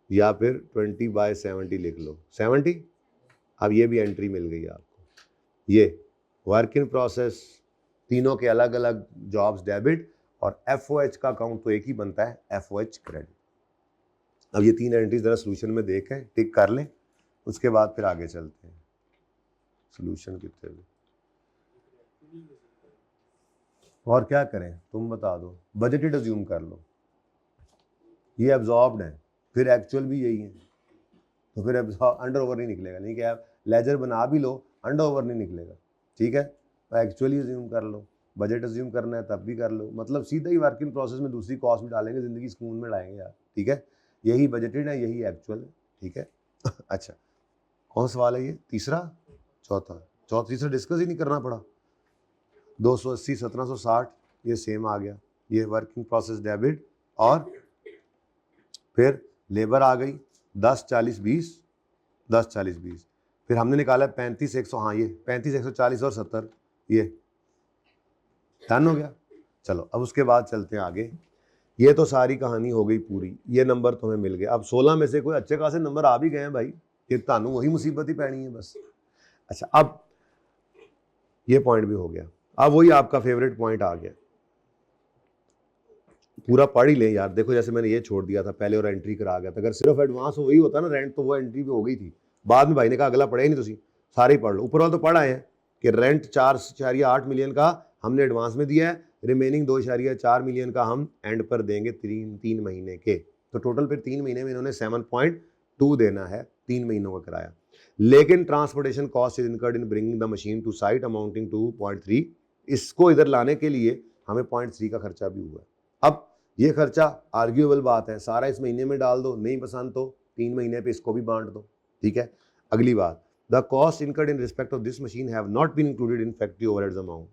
या फिर 20/70 लिख लो, 70। अब ये भी एंट्री मिल गई आपको, ये वर्क इन प्रोसेस, तीनों के अलग अलग जॉब्स डेबिट, और एफओएच का अकाउंट तो एक ही बनता है, एफओएच क्रेडिट। अब ये 3 एंट्रीज जरा सोल्यूशन में देखें, टिक कर लें, उसके बाद फिर आगे चलते हैं। सोल्यूशन कितने भी और क्या करें तुम बता दो, बजटेड अज्यूम कर लो, ये एब्जॉर्ब्ड है, फिर एक्चुअल भी यही है, तो फिर अंडर ओवर नहीं निकलेगा, नहीं कि आप लेजर बना भी लो अंडर ओवर नहीं निकलेगा, ठीक है, तो एक्चुअली अज्यूम कर लो, बजट अज्यूम करना है तब भी कर लो, मतलब सीधा ही वर्किंग प्रोसेस में दूसरी कॉस्ट में डालेंगे, ज़िंदगी सुकून में लाएंगे यार, ठीक है, यही बजटेड है, यही एक्चुअल है, ठीक है। अच्छा, कौन सवाल है ये, तीसरा तीसरा डिस्कस ही नहीं करना पड़ा, 280 1760 ये सेम आ गया, ये वर्किंग प्रोसेस डेबिट, और फिर लेबर आ गई 10 40 20 10 40 20, फिर हमने निकाला 35 100, हाँ ये 35 140 और 70, ये डन हो गया। चलो अब उसके बाद चलते हैं आगे, ये तो सारी कहानी हो गई पूरी, ये नंबर तुम्हें मिल गए, अब 16 में से कोई अच्छे खासे नंबर आ भी गए हैं भाई, कि तानू वही मुसीबत ही पैनी है बस। अच्छा, अब ये पॉइंट भी हो गया, अब वही आपका फेवरेट पॉइंट आ गया, पूरा पढ़ ही ले यार, देखो जैसे मैंने ये छोड़ दिया था पहले और एंट्री करा गया था, अगर सिर्फ एडवांस वही होता ना रेंट, तो वो एंट्री भी हो गई थी, बाद में भाई ने कहा अगला पढ़े ही नहीं, तुम सारे ही पढ़ लो, ऊपर वाला तो पढ़ आए हैं कि रेंट 4.8 मिलियन का हमने एडवांस में दिया है, रिमेनिंग 2.4 मिलियन का हम एंड पर देंगे 3 महीने के, तो टोटल फिर 3 महीने में इन्होंने 7.2 देना है 3 महीनों का किराया, लेकिन transportation cost is incurred in bringing the machine to site amounting to 0.3, इसको इधर लाने के लिए हमें 0.3 का खर्चा भी हुआ है। अब ये खर्चा आर्ग्यूएबल बात है, सारा इस महीने में डाल दो, नहीं पसंद तो 3 महीने पे इसको भी बांट दो, ठीक है। अगली बात, the cost incurred in respect of this machine have not been included in factory overheads amount,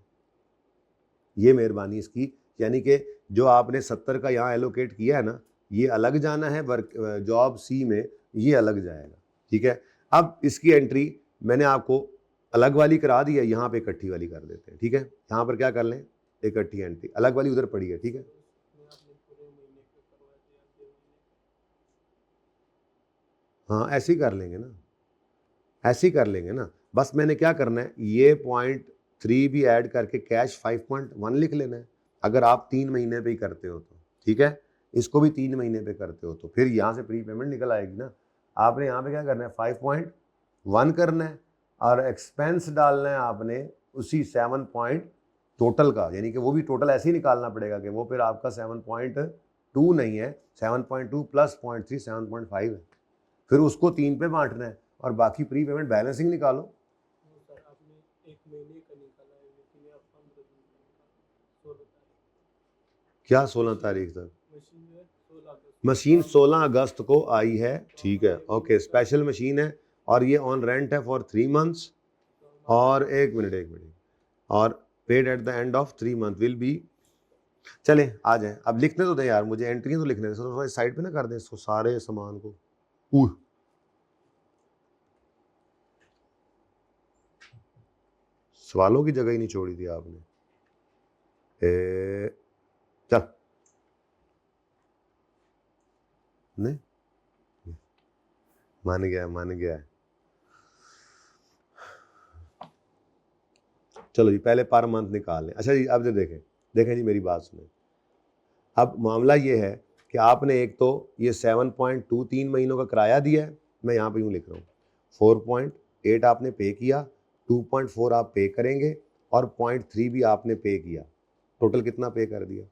ये मेहरबानी इसकी, यानी कि जो आपने 70 का यहाँ एलोकेट किया है ना, ये अलग जाना है, वर्क जॉब सी में ये अलग जाएगा, ठीक है। अब इसकी एंट्री मैंने आपको अलग वाली करा दी है, यहाँ पे इकट्ठी वाली कर देते हैं, ठीक है, यहाँ पर क्या कर लें, इकट्ठी एंट्री, अलग वाली उधर पड़ी है, ठीक है। हाँ ऐसे ही कर लेंगे ना, ऐसे ही कर लेंगे ना, बस मैंने क्या करना है, ये 0.3 भी ऐड करके कैश 5.1 लिख लेना है, अगर आप 3 महीने पे ही करते हो तो, ठीक है, इसको भी 3 महीने पे करते हो तो फिर यहाँ से प्री पेमेंट निकल आएगी ना। आपने यहाँ पे क्या करना है, 5.1 करना है, और एक्सपेंस डालना है आपने उसी 7.2 टोटल का, यानी कि वो भी टोटल ऐसे ही निकालना पड़ेगा कि वो फिर आपका 7.2 नहीं है, 7.2 प्लस 0.3 7.5 है, फिर उसको 3 पे बांटना है और बाकी प्री पेमेंट बैलेंसिंग निकालो। सर आपने 1 महीने का निकाला है, लेकिन आप 15 दिन का निकाला 16 तारीख। क्या 16 तारीख तक? मशीन है 16 अगस्त। मशीन 16 अगस्त को आई है, ठीक है, ओके, स्पेशल मशीन है और ये ऑन रेंट है फॉर 3 मंथ्स और एक मिनट और paid at the end of 3 month will be. चले आ जाए, अब लिखने तो दे यार, मुझे एंट्री तो लिखने दे, थोड़ा साइड पे ना कर दे इसको सारे सामान को। सवालों की जगह ही नहीं छोड़ी थी आपने। चल नहीं, मान गया। चलो जी पहले पर मंथ निकाल लें। अच्छा जी अब जो देखें जी मेरी बात सुने। अब मामला ये है कि आपने एक तो ये 7.2 3 महीनों का किराया दिया है, मैं यहाँ पे यूँ लिख रहा हूँ, 4.8 आपने पे किया, 2.4 आप पे करेंगे और 0.3 भी आपने पे किया, टोटल कितना पे कर दिया?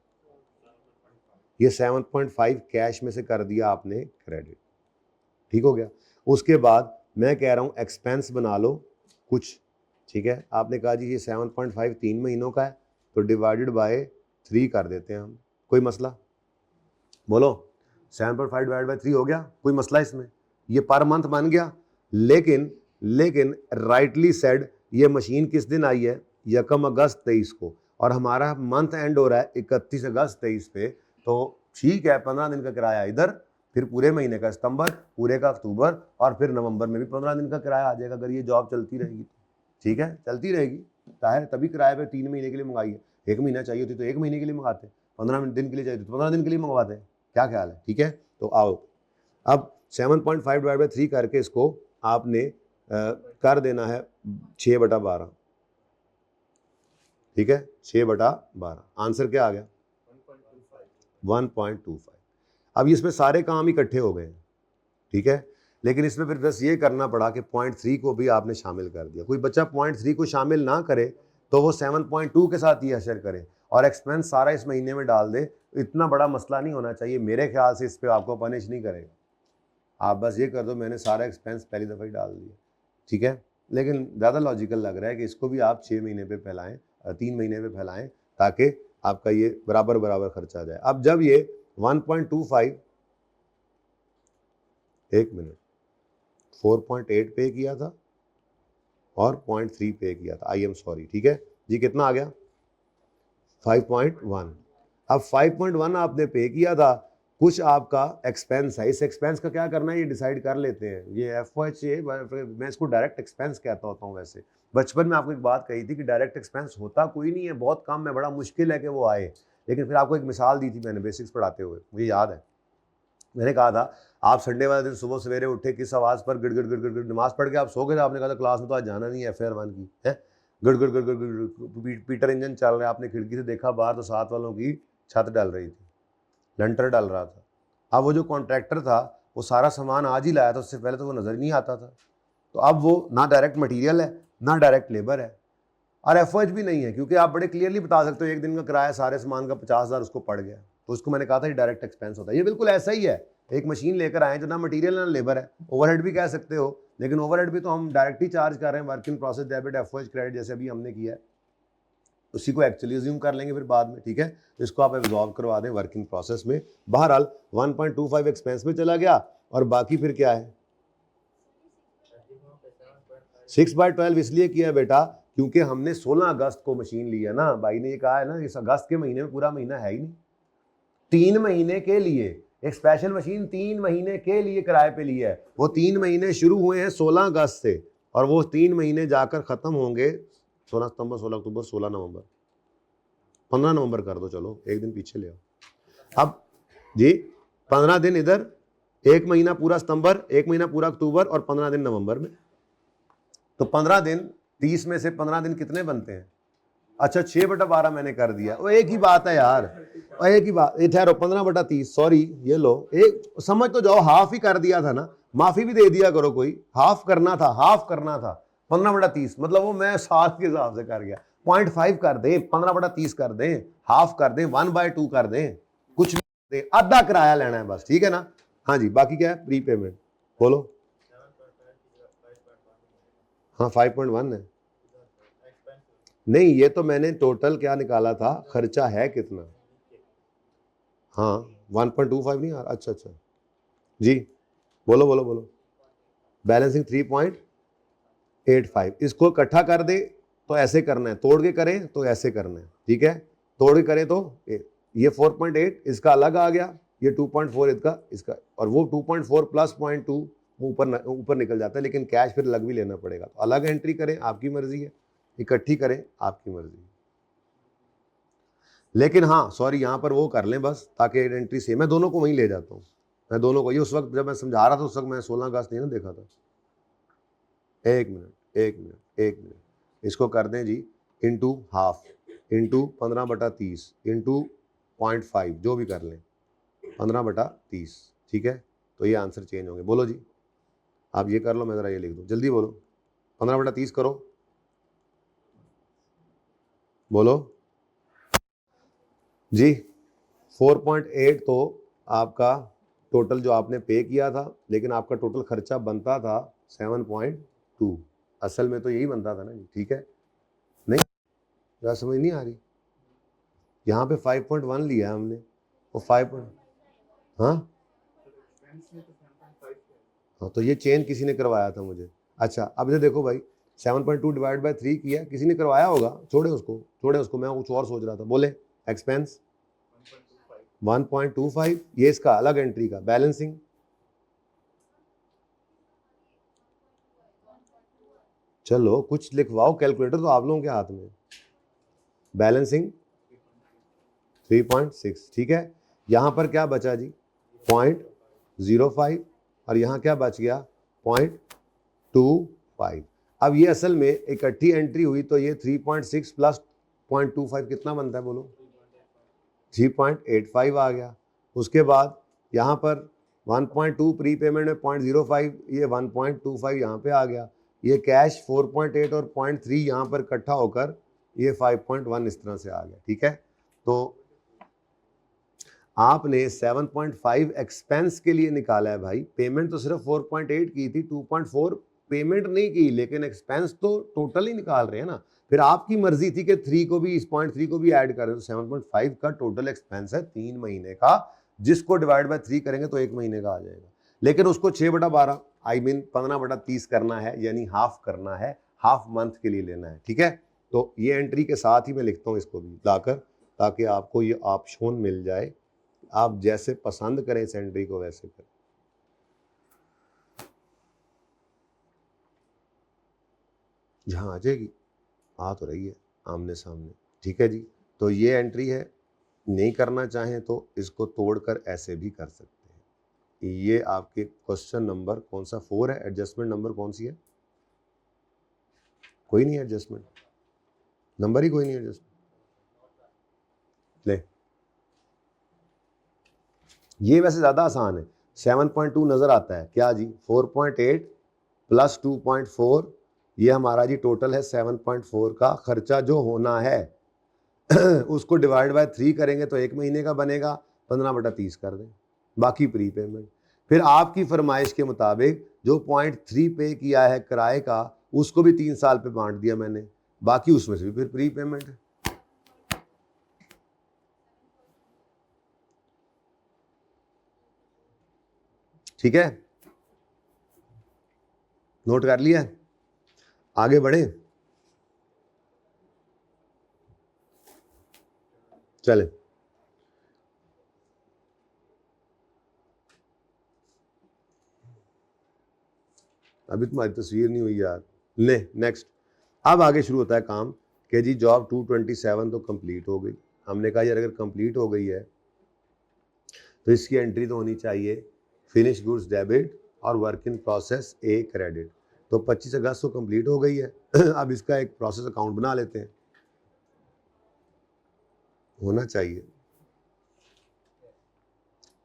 ये 7.5 कैश में से कर दिया आपने क्रेडिट, ठीक हो गया। उसके बाद मैं कह रहा हूँ एक्सपेंस बना लो कुछ, ठीक है। आपने कहा जी ये 7.5 3 महीनों का है तो डिवाइडेड बाय 3 कर देते हैं हम, कोई मसला? बोलो 7.5 डिवाइड बाय 3 हो गया, कोई मसला इसमें? ये पर मंथ बन गया। लेकिन राइटली सेड ये मशीन किस दिन आई है? 1 अगस्त 23 को, और हमारा मंथ एंड हो रहा है 31 अगस्त 23 पे, तो ठीक है 15 दिन का किराया इधर, फिर पूरे महीने का सितंबर, पूरे का अक्टूबर और फिर नवंबर में भी 15 दिन का किराया आ जाएगा अगर ये जॉब चलती रहेगी। ठीक है, चलती रहेगी, जाहिर तभी किराए पे 3 महीने के लिए मंगाई है। 1 महीना चाहिए होती तो 1 महीने के लिए मंगाते, 15 दिन के लिए चाहिए तो 15 दिन के लिए मंगवाते हैं। क्या ख्याल है? ठीक है, तो आओ अब 7.5 डिवाइड बाई 3 करके इसको आपने कर देना है 6/12, ठीक है, 6/12। आंसर क्या आ गया? 1.25। अब इसमें सारे काम इकट्ठे हो गए, ठीक है, लेकिन इसमें फिर बस ये करना पड़ा कि 0.3 को भी आपने शामिल कर दिया। कोई बच्चा 0.3 को शामिल ना करे तो वो 7.2 के साथ ही अशर करे और एक्सपेंस सारा इस महीने में डाल दे, इतना बड़ा मसला नहीं होना चाहिए मेरे ख्याल से। इस पर आपको पनिश नहीं करेगा, आप बस ये कर दो मैंने सारा एक्सपेंस पहली दफ़ा ही डाल दिया, ठीक है। लेकिन ज़्यादा लॉजिकल लग रहा है कि इसको भी आप 6 महीने पे फैलाएं, 3 महीने पे फैलाएं, ताकि आपका ये बराबर बराबर खर्चा आ जाए। अब जब ये 1.25 एक मिनट 4.8 पे किया था और 0.3 पे किया था, आई एम सॉरी, ठीक है जी, कितना आ गया? 5.1। अब 5.1 आपने पे किया था, कुछ आपका एक्सपेंस है, इस एक्सपेंस का क्या करना है ये डिसाइड कर लेते हैं। ये एफ मैं इसको डायरेक्ट एक्सपेंस कहता होता हूँ। वैसे बचपन में आपको एक बात कही थी कि डायरेक्ट एक्सपेंस होता कोई नहीं है, बहुत कम है, बड़ा मुश्किल है कि वो आए, लेकिन फिर आपको एक मिसाल दी थी मैंने बेसिक्स पढ़ाते हुए, मुझे याद है। मैंने कहा था आप संडे वाले दिन सुबह सवेरे उठे, किस आवाज़ पर गिड़ गिड़ गिड़ गिड़ गिड़ नमाज पढ़ के आप सो गए थे, आपने कहा था क्लास में तो आज जाना नहीं है, FR1 की है, गिड़ गिड़ गिड़ गिड़ पीटर इंजन चल रहा है, आपने खिड़की से देखा बाहर तो साथ वालों की छत डल रही थी, लंटर डल रहा था। अब वो जो कॉन्ट्रैक्टर था वो सारा सामान आज ही लाया था, उससे पहले तो वो नज़र नहीं आता था। तो अब वो ना डायरेक्ट मटीरियल है ना डायरेक्ट लेबर है और एफओएच भी नहीं है, क्योंकि आप बड़े क्लियरली बता सकते हो एक दिन का किराया सारे सामान का 50,000 उसको पड़ गया, तो उसको मैंने कहा था डायरेक्ट एक्सपेंस होता है। ये बिल्कुल ऐसा ही है, एक मशीन लेकर आए जो ना मटीरियल ना लेबर है, ओवरहेड भी कह सकते हो, लेकिन ओवरहेड भी तो हम डायरेक्ट ही चार्ज कर रहे हैं, work in process debit FOH credit जैसे अभी हमने किया है, उसी को एक्चुअली अज्यूम कर लेंगे फिर बाद में, ठीक है। तो इसको आप एब्जॉर्ब करवा दें वर्किंग प्रोसेस में। बहरहाल 1.25 एक्सपेंस में चला गया और बाकी फिर क्या है 6/12 इसलिए किया बेटा क्योंकि हमने 16 अगस्त को मशीन ली है ना, भाई ने ये कहा है ना इस अगस्त के महीने में पूरा महीना है ही नहीं, 3 महीने के लिए एक स्पेशल मशीन 3 महीने के लिए किराए पे ली है। वो 3 महीने शुरू हुए हैं 16 अगस्त से और वो 3 महीने जाकर खत्म होंगे 16 सितंबर 16 अक्टूबर 16 नवंबर 15 नवंबर कर दो, चलो एक दिन पीछे ले आओ। अब जी 15 दिन इधर, 1 महीना पूरा सितंबर, 1 महीना पूरा अक्टूबर और 15 दिन नवंबर में, तो 15 दिन 30 में से 15 दिन कितने बनते हैं? अच्छा 6/12 मैंने कर दिया, वो एक ही बात है यार, एक ही बात, ठहरो 15/30, सॉरी ये लो, एक समझ तो जाओ, हाफ ही कर दिया था ना, माफी भी दे दिया करो, कोई हाफ करना था, हाफ करना था 15/30, मतलब वो मैं साल के हिसाब से कर गया, 0.5 कर दें, 15/30 कर दें, हाफ कर दें, 1/2 कर दें, कुछ भी कर दें, आधा किराया लेना है बस, ठीक है ना। हाँ जी, बाकी क्या है, प्री पेमेंट बोलो। हाँ 5.1 है। नहीं, ये तो मैंने टोटल क्या निकाला था, खर्चा है कितना। हाँ 1.25 नहीं आ रहा, अच्छा अच्छा जी, बोलो बोलो बोलो। बैलेंसिंग 3.85, इसको इकट्ठा कर दे तो ऐसे करना है, तोड़ के करें तो ऐसे करना है, ठीक है। तोड़ के करें तो ये 4.8 इसका अलग आ गया, ये 2.4 इसका और वो 2.4 प्लस 0.2 ऊपर निकल जाता है, लेकिन कैश फिर अलग भी लेना पड़ेगा। तो अलग एंट्री करें, आपकी मर्जी है, इकट्ठी करें, आपकी मर्जी है। लेकिन हाँ सॉरी, यहाँ पर वो कर लें बस, ताकि एंट्री सेम, मैं दोनों को वहीं ले जाता हूँ, मैं दोनों को, ये उस वक्त जब मैं समझा रहा था उस वक्त मैं 16 अगस्त नहीं ना देखा था। एक मिनट, इसको कर दें जी इंटू हाफ, इंटू 15/30, इंटू 0.5, जो भी कर लें, 15/30, ठीक है। तो ये आंसर चेंज होंगे। बोलो जी, आप ये कर लो, मैं ज़रा ये लिख दूँ, जल्दी बोलो, 15/30 करो, बोलो जी। 4.8 तो आपका टोटल जो आपने पे किया था, लेकिन आपका टोटल खर्चा बनता था 7.2, असल में तो यही बनता था ना जी, ठीक है। नहीं क्या समझ नहीं आ रही, यहाँ पे 5.1 लिया हमने, वो 5 हाँ हाँ, तो ये चेंज किसी ने करवाया था मुझे। अच्छा अब ये देखो भाई, 7.2 डिवाइड बाय 3 किया, किसी ने करवाया होगा, छोड़े उसको, मैं कुछ और सोच रहा था। बोले एक्सपेंस 1.25, ये इसका अलग एंट्री का बैलेंसिंग, चलो कुछ लिखवाओ, कैलकुलेटर तो आप लोगों के हाथ में, बैलेंसिंग 3.6, ठीक है। यहाँ पर क्या बचा जी, 0.05, और यहाँ क्या बच गया, 0.25। अब ये असल में इकट्ठी एंट्री हुई, तो ये 3.6 प्लस 0.25 कितना बनता है बोलो, 3.85 आ गया। उसके बाद यहाँ पर 1.2 प्री पेमेंट में 0.05, ये 1.25 यहाँ पे आ गया, ये कैश 4.8 और 0.3 यहाँ पर इकट्ठा होकर ये 5.1 इस तरह से आ गया, ठीक है। तो आपने 7.5 एक्सपेंस के लिए निकाला है भाई, पेमेंट तो सिर्फ 4.8 की थी, 2.4 पेमेंट नहीं की, लेकिन एक्सपेंस तो टोटल ही निकाल रहे हैं ना। फिर आपकी मर्जी थी कि 3 को भी, इस 0.3 को भी ऐड करें, तो 7.5 का टोटल एक्सपेंस है 3 महीने का, जिसको डिवाइड बाय 3 करेंगे तो 1 महीने का आ जाएगा, लेकिन उसको 6/12 आई मीन 15/30 करना है, यानी हाफ करना है, हाफ मंथ के लिए लेना है, ठीक है। तो ये एंट्री के साथ ही मैं लिखता हूँ इसको भी लाकर, ताकि आपको ये ऑप्शन मिल जाए, आप जैसे पसंद करें इस एंट्री को वैसे करें। जहां आ जाएगी, आ तो रही है आमने सामने, ठीक है जी। तो ये एंट्री है, नहीं करना चाहें तो इसको तोड़कर ऐसे भी कर सकते हैं। ये आपके क्वेश्चन नंबर कौन सा, 4 है, एडजस्टमेंट नंबर कौन सी है, कोई नहीं एडजस्टमेंट नंबर ही कोई नहीं एडजस्टमेंट, ले ये वैसे ज़्यादा आसान है, 7.2 नज़र आता है क्या जी, 4.8 प्लस 2.4, ये हमारा जी टोटल है 7.4 का खर्चा जो होना है उसको डिवाइड बाय 3 करेंगे तो 1 महीने का बनेगा, 15/30 कर दें, बाकी प्री पेमेंट। फिर आपकी फरमाइश के मुताबिक जो 0.3 पे किया है किराए का, उसको भी 3 साल पे बांट दिया मैंने, बाकी उसमें से भी फिर प्री पेमेंट है। ठीक है, नोट कर लिया, आगे बढ़े, चले। अभी तुम्हारी तस्वीर नहीं हुई यार, ले नेक्स्ट। अब आगे शुरू होता है काम कि जी जॉब 227 तो कंप्लीट हो गई, हमने कहा यार अगर कंप्लीट हो गई है तो इसकी एंट्री तो होनी चाहिए फिनिश गुड्स डेबिट और work in process a credit. तो 25 अगस्त को कंप्लीट हो गई है अब इसका एक प्रोसेस अकाउंट बना लेते हैं, होना चाहिए,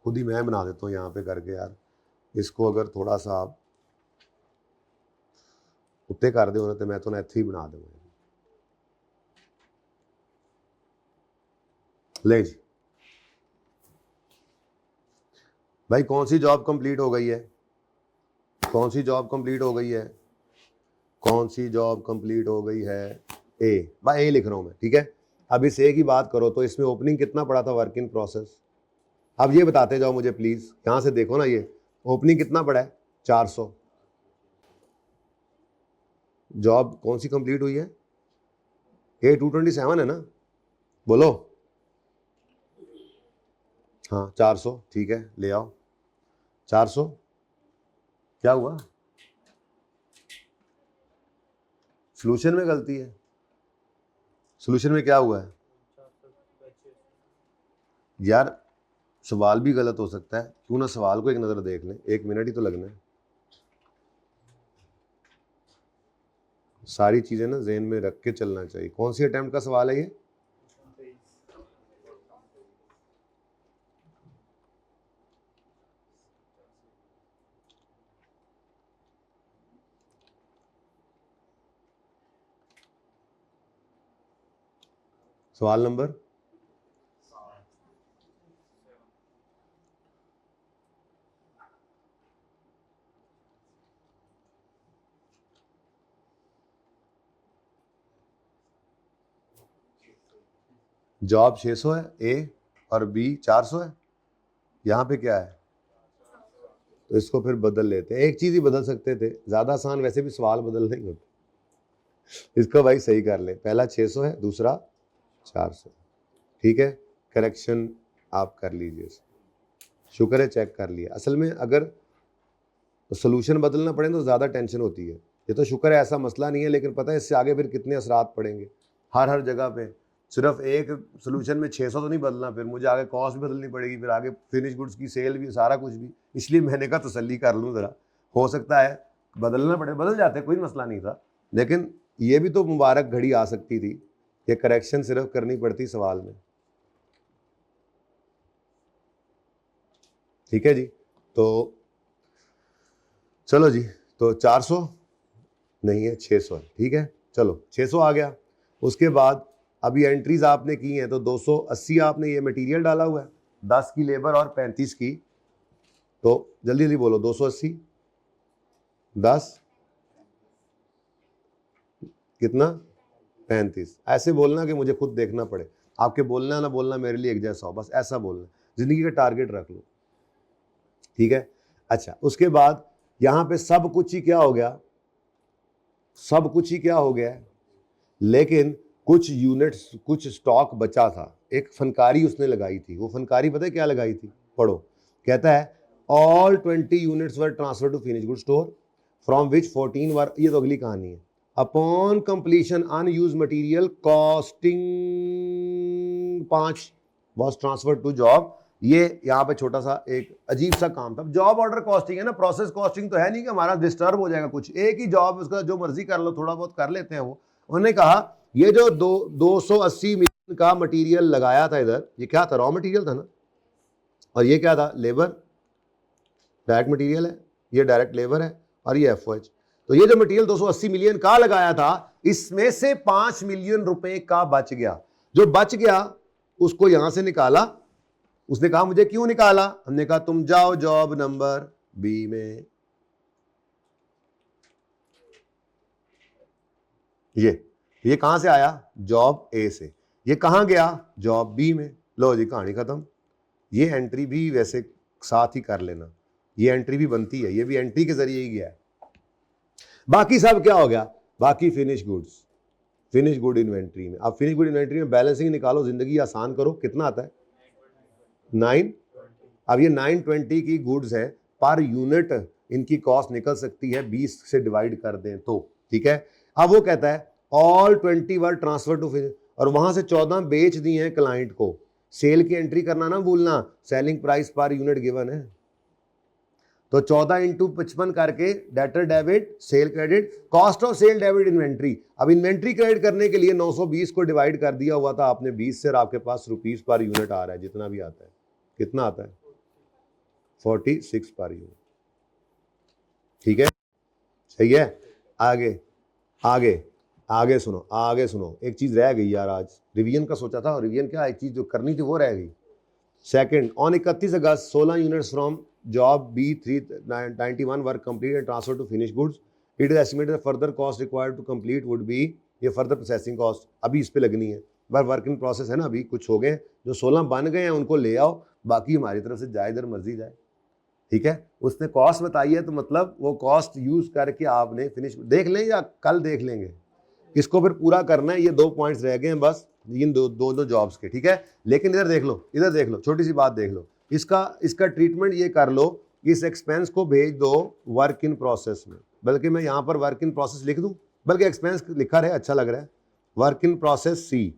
खुद ही मैं बना देता हूँ यहाँ पे करके यार, इसको अगर थोड़ा सा आप उत्ते कर दो ना तो मैं तो इत्थे ही बना दूंगा। ले जी भाई, कौन सी जॉब कंप्लीट हो गई है? कौन सी जॉब कंप्लीट हो गई है? कौन सी जॉब कंप्लीट हो गई है? ए भाई, ए लिख रहा हूं मैं, ठीक है। अब इस ए की बात करो तो इसमें ओपनिंग कितना पड़ा था वर्क इन प्रोसेस? अब ये बताते जाओ मुझे प्लीज, यहां से देखो ना, ये ओपनिंग कितना पड़ा है? 400। जॉब कौन सी कंप्लीट हुई है? ए 227 है ना, बोलो। हाँ 400, ठीक है, ले आओ 400। क्या हुआ? सोल्यूशन में गलती है। सोल्यूशन में क्या हुआ है यार? सवाल भी गलत हो सकता है, क्यों ना सवाल को एक नजर देख लें, 1 मिनट ही तो लगना है। सारी चीजें ना ज़हन में रख के चलना चाहिए। कौन सी अटेम्प्ट का सवाल है ये? सवाल नंबर जॉब 600 है ए, और बी 400 है। यहाँ पे क्या है? तो इसको फिर बदल लेते हैं। एक चीज ही बदल सकते थे, ज्यादा आसान वैसे भी सवाल बदल नहीं होते। इसको भाई सही कर ले, पहला 600 है, दूसरा 400, ठीक है। करेक्शन आप कर लीजिए, शुक्र है चेक कर लिया। असल में अगर सोल्यूशन बदलना पड़े तो ज़्यादा टेंशन होती है। ये तो शुक्र है ऐसा मसला नहीं है, लेकिन पता है इससे आगे फिर कितने असरात पड़ेंगे हर जगह पे। सिर्फ एक सोल्यूशन में 600 तो नहीं बदलना, फिर मुझे आगे कॉस्ट भी बदलनी पड़ेगी, फिर आगे फिनिश गुड्स की सेल भी, सारा कुछ भी। इसलिए मैंने कहा तसल्ली कर लूँ ज़रा, हो सकता है बदलना पड़े, बदल जाते, कोई मसला नहीं था। लेकिन ये भी तो मुबारक घड़ी आ सकती थी, ये करेक्शन सिर्फ करनी पड़ती सवाल में, ठीक है जी। तो चलो जी, तो 400 नहीं है, 600 है, ठीक है। चलो 600 आ गया। उसके बाद अभी एंट्रीज आपने की हैं, तो 280 आपने ये मटेरियल डाला हुआ है, 10 की लेबर और 35 की। तो जल्दी जल्दी बोलो, 280 10 कितना? 35। ऐसे बोलना कि मुझे खुद देखना पड़े, आपके बोलना ना बोलना मेरे लिए एक जैसा हो, बस ऐसा बोलना, जिंदगी का टारगेट रख लो, ठीक है। अच्छा, उसके बाद यहाँ पे सब कुछ ही क्या हो गया? सब कुछ ही क्या हो गया है, लेकिन कुछ यूनिट्स, कुछ स्टॉक बचा था। एक फनकारी उसने लगाई थी, वो फनकारी पता है क्या लगाई थी? पढ़ो, कहता है all 20 units were transfer to finish good store from which 14 were, ये तो अगली कहानी है। Upon completion unuse material costing 5 was transfer to job. ये यहाँ पे छोटा सा एक अजीब सा काम था। जॉब ऑर्डर कॉस्टिंग है ना, प्रोसेस कॉस्टिंग तो है नहीं कि हमारा डिस्टर्ब हो जाएगा कुछ, एक ही जॉब, उसका जो मर्जी कर लो, थोड़ा बहुत कर लेते हैं वो। उन्होंने कहा ये जो 280 मिलियन का मटेरियल लगाया था इधर, ये क्या था? रॉ मटेरियल था ना, और ये क्या था? लेबर, डायरेक्ट मटेरियल है, ये डायरेक्ट लेबर है, और ये एफओएच। तो ये जो मटेरियल 280 मिलियन का लगाया था, इसमें से 5 मिलियन रुपए का बच गया। जो बच गया उसको यहां से निकाला। उसने कहा मुझे क्यों निकाला? हमने कहा तुम जाओ जॉब नंबर बी में, ये कहां से आया? जॉब ए से। ये कहां गया? जॉब बी में। लो जी, कहानी खत्म। ये एंट्री भी वैसे साथ ही कर लेना, ये एंट्री भी बनती है, ये भी एंट्री के जरिए ही गया है। बाकी सब क्या हो गया? बाकी finish goods, finish good inventory में। अब फिनिश गुड इन्वेंट्री में बैलेंसिंग निकालो, जिंदगी आसान करो। कितना आता है? 9। अब ये 920 की गुड्स है, पर यूनिट इनकी कॉस्ट निकल सकती है 20 से डिवाइड कर दें तो, ठीक है। अब वो कहता है all 20 were transfer to finish, और वहां से 14 बेच दिए हैं क्लाइंट को। सेल की एंट्री करना ना भूलना, selling price per unit given है, तो 14 इंटू 55 करके debtor debit, sale credit, cost of sale debit inventory. अब इन्वेंट्री क्रेडिट करने के लिए 920 को डिवाइड कर दिया हुआ था आपने 20 से, और आपके पास रुपीस पर यूनिट आ रहा है, जितना भी आता है। कितना आता है? 46 पर यूनिट, ठीक है, सही है। आगे आगे आगे सुनो, आगे सुनो, एक चीज़ रह गई यार, आज रिवीजन का सोचा था, और रिवीजन क्या, एक चीज़ जो करनी थी वो रह गई। Second, on 31 August 16 units from job B391 work complete and transfer to finish goods. It is estimated further cost required to complete would be, ये फर्दर प्रोसेसिंग कॉस्ट अभी इस पे लगनी है, बस वर्क इन प्रोसेस है ना, अभी कुछ हो गए, जो 16 बन गए हैं उनको ले आओ, बाकी हमारी तरफ से जाए इधर मर्जी जाए, ठीक है। उसने कॉस्ट बताई है तो मतलब वो कॉस्ट यूज करके आपने फिनिश देख लें या कल देख लेंगे, इसको फिर पूरा करना है। ये 2 पॉइंट्स रह गए हैं बस इन दो जॉब्स के, ठीक है। लेकिन इधर देख लो, इधर देख लो, छोटी सी बात देख लो, इसका ट्रीटमेंट ये कर लो, इस एक्सपेंस को भेज दो वर्क इन प्रोसेस में, बल्कि मैं यहाँ पर वर्क इन प्रोसेस लिख दूँ, बल्कि एक्सपेंस लिखा रहे, अच्छा लग रहा है, वर्क इन प्रोसेस सी।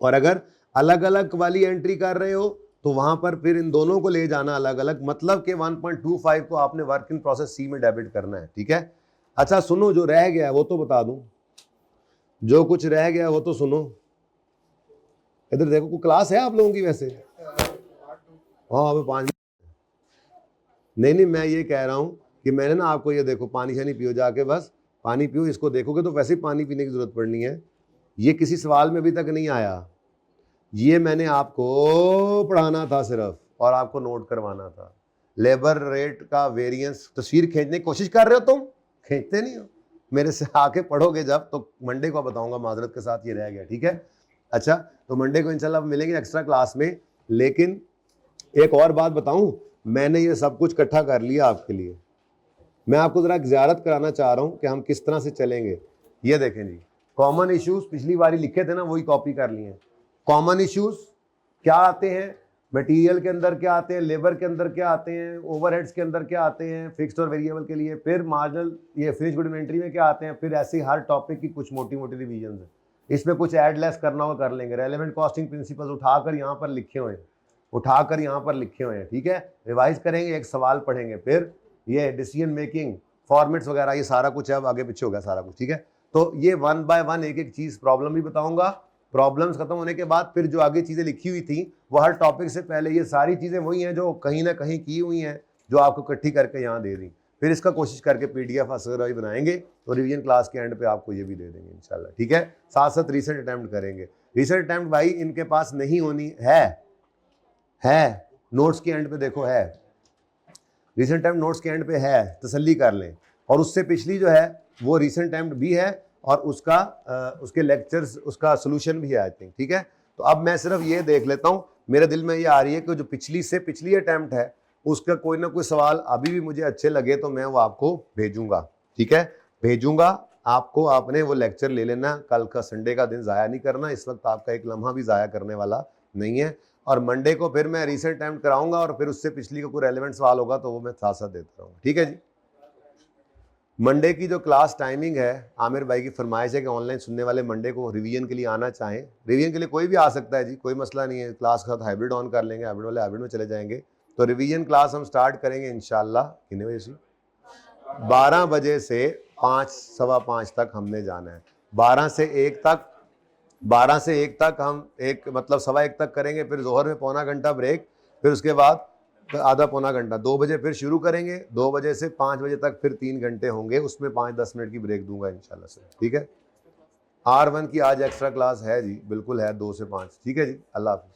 और अगर अलग अलग वाली एंट्री कर रहे हो तो वहां पर फिर इन दोनों को ले जाना अलग अलग, मतलब कि 1.25 को आपने वर्क इन प्रोसेस सी में डेबिट करना है, ठीक है। अच्छा सुनो, जो रह गया है वो तो बता दूं, जो कुछ रह गया वो तो सुनो। इधर देखो, कोई क्लास है आप लोगों की वैसे? हाँ अभी 5 नहीं, मैं ये कह रहा हूँ कि मैंने ना आपको, ये देखो पानी शानी पियो जाके, बस पानी पियो, इसको देखोगे तो वैसे ही पानी पीने की जरूरत पड़नी है। ये किसी सवाल में अभी तक नहीं आया, ये मैंने आपको पढ़ाना था सिर्फ और आपको नोट करवाना था। लेबर रेट का वेरिएंस, तस्वीर खींचने की कोशिश कर रहे हो तुम, खींचते नहीं हो, मेरे से आके पढ़ोगे जब तो मंडे को बताऊंगा, माजरत के साथ ये रह गया, ठीक है। अच्छा तो मंडे को इंशाल्लाह मिलेंगे एक्स्ट्रा क्लास में। लेकिन एक और बात बताऊं, मैंने ये सब कुछ इकट्ठा कर लिया आपके लिए, मैं आपको जरा ज़ियारत कराना चाह रहा हूं कि हम किस तरह से चलेंगे। ये देखें जी, कॉमन इश्यूज पिछली बारी लिखे थे ना, वही कॉपी कर लिए हैं। कॉमन इश्यूज क्या आते हैं, मटेरियल के अंदर क्या आते हैं, लेबर के अंदर क्या आते हैं, ओवरहेड्स के अंदर क्या आते हैं फिक्स्ड और वेरिएबल के लिए, फिर मार्जिनल ये फिनिश गुड इन्वेंट्री में क्या आते हैं, फिर ऐसे हर टॉपिक की कुछ मोटी मोटी रिवीजन है। इसमें कुछ ऐड लेस करना हो कर लेंगे। रेलेवेंट कॉस्टिंग प्रिंसिपल्स उठाकर यहाँ पर लिखे हुए हैं, उठाकर यहाँ पर लिखे हुए हैं, ठीक है। रिवाइज करेंगे, एक सवाल पढ़ेंगे, फिर ये डिसीजन मेकिंग फॉर्मेट्स वगैरह ये सारा कुछ है, अब आगे पीछे होगा सारा कुछ, ठीक है। तो ये 1 बाय 1 एक एक चीज प्रॉब्लम भी बताऊंगा, प्रॉब्लम्स खत्म होने के बाद फिर जो आगे चीजें लिखी हुई थी वो हर टॉपिक से पहले ये सारी चीजें वही हैं जो कहीं ना कहीं की हुई हैं, जो आपको इकट्ठी करके यहाँ दे दी। फिर इसका कोशिश करके PDF वगैरह भी बनाएंगे तो रिवीजन क्लास के एंड पे आपको ये भी दे देंगे इंशाल्लाह, ठीक है। साथ साथ रिसेंट अटेम्प्ट करेंगे। रिसेंट अटेम्प्ट भाई इनके पास नहीं होनी है नोट्स के एंड पे देखो है, रिसेंट अटेम्प्ट नोट्स के एंड पे है, तसल्ली कर लें। और उससे पिछली जो है वो रिसेंट अटेम्प्ट भी है और उसके लेक्चर्स, उसका सोल्यूशन भी है आई थिंक, ठीक है। तो अब मैं सिर्फ ये देख लेता हूँ, मेरे दिल में ये आ रही है कि जो पिछली से पिछली अटेम्प्ट है उसका कोई ना कोई सवाल अभी भी मुझे अच्छे लगे तो मैं वो आपको भेजूंगा, ठीक है, भेजूंगा आपको। आपने वो लेक्चर ले लेना, कल का संडे का दिन ज़ाया नहीं करना, इस वक्त आपका एक लम्हा भी ज़ाया करने वाला नहीं है। और मंडे को फिर मैं रिसेंट अटेम्प्ट कराऊंगा और फिर उससे पिछली का कोई रेलेवेंट सवाल होगा तो वो मैं साथ साथ देता रहूँगा, ठीक है जी। मंडे की जो क्लास टाइमिंग है, आमिर भाई की फरमाइश है कि ऑनलाइन सुनने वाले मंडे को रिवीजन के लिए आना चाहें, रिवीजन के लिए कोई भी आ सकता है जी, कोई मसला नहीं है। क्लास का साथ हाइब्रिड ऑन कर लेंगे, हाइब्रिड वाले हाइब्रिड में चले जाएंगे। तो रिवीजन क्लास हम स्टार्ट करेंगे इंशाल्लाह कितने बजे से? 12 बजे से 5 सवा 5 तक हमने जाना है। 12 से 1 तक, 12 से 1 तक हम एक मतलब सवा 1 तक करेंगे, फिर जोहर में पौना घंटा ब्रेक, फिर उसके बाद आधा पौना घंटा, 2 बजे फिर शुरू करेंगे, 2 बजे से 5 बजे तक फिर 3 घंटे होंगे, उसमें 5-10 मिनट की ब्रेक दूंगा इंशाल्लाह से, ठीक है। R1 की आज एक्स्ट्रा क्लास है जी, बिल्कुल है 2 से 5, ठीक है जी। अल्लाह हाफिज़।